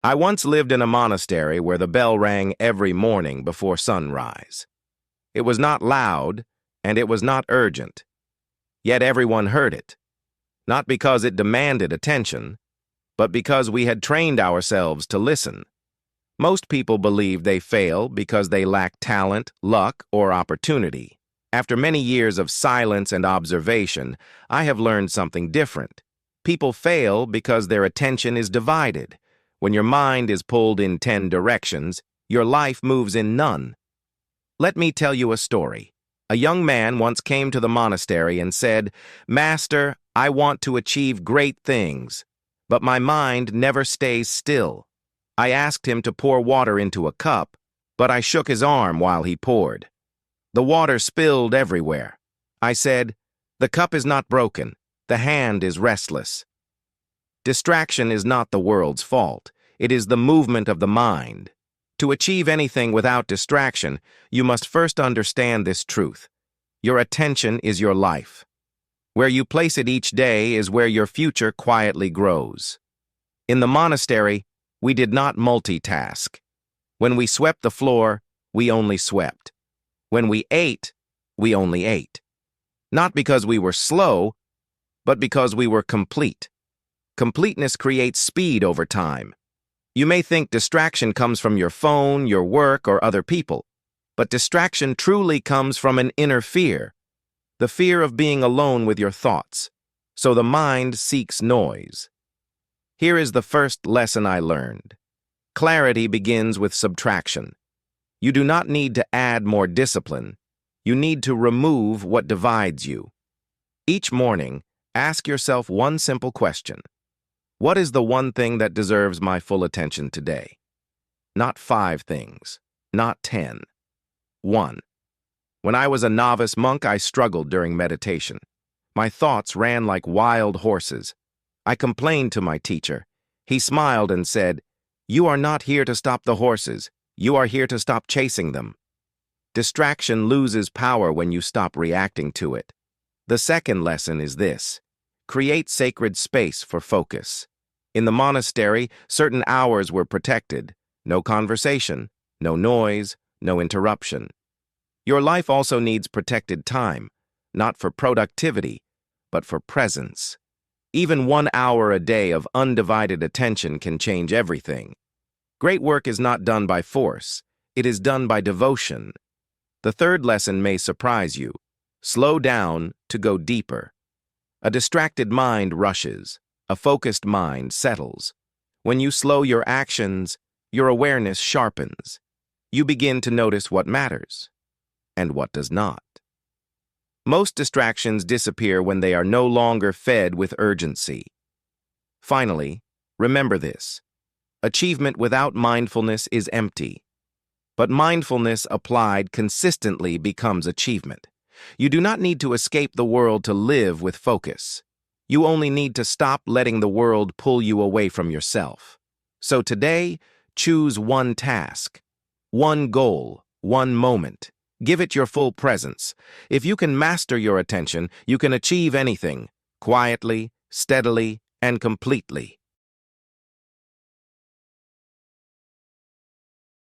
I once lived in a monastery where the bell rang every morning before sunrise. It was not loud, and it was not urgent. Yet everyone heard it, not because it demanded attention, but because we had trained ourselves to listen. Most people believe they fail because they lack talent, luck, or opportunity. After many years of silence and observation, I have learned something different. People fail because their attention is divided. When your mind is pulled in 10 directions, your life moves in none. Let me tell you a story. A young man once came to the monastery and said, "Master, I want to achieve great things, but my mind never stays still." I asked him to pour water into a cup, but I shook his arm while he poured. The water spilled everywhere. I said, "The cup is not broken. The hand is restless." Distraction is not the world's fault. It is the movement of the mind. To achieve anything without distraction, you must first understand this truth. Your attention is your life. Where you place it each day is where your future quietly grows. In the monastery, we did not multitask. When we swept the floor, we only swept. When we ate, we only ate. Not because we were slow, but because we were complete. Completeness creates speed over time. You may think distraction comes from your phone, your work, or other people, but distraction truly comes from an inner fear, the fear of being alone with your thoughts. So the mind seeks noise. Here is the first lesson I learned. Clarity begins with subtraction. You do not need to add more discipline. You need to remove what divides you. Each morning, ask yourself one simple question. What is the one thing that deserves my full attention today? Not 5 things, not 10. 1. When I was a novice monk, I struggled during meditation. My thoughts ran like wild horses. I complained to my teacher. He smiled and said, "You are not here to stop the horses. You are here to stop chasing them." Distraction loses power when you stop reacting to it. The second lesson is this. Create sacred space for focus. In the monastery, certain hours were protected. No conversation, no noise, no interruption. Your life also needs protected time, not for productivity, but for presence. Even 1 hour a day of undivided attention can change everything. Great work is not done by force. It is done by devotion. The third lesson may surprise you. Slow down to go deeper. A distracted mind rushes. A focused mind settles. When you slow your actions, your awareness sharpens. You begin to notice what matters and what does not. Most distractions disappear when they are no longer fed with urgency. Finally, remember this. Achievement without mindfulness is empty. But mindfulness applied consistently becomes achievement. You do not need to escape the world to live with focus. You only need to stop letting the world pull you away from yourself. So today, choose one task, one goal, one moment. Give it your full presence. If you can master your attention, you can achieve anything, quietly, steadily, and completely.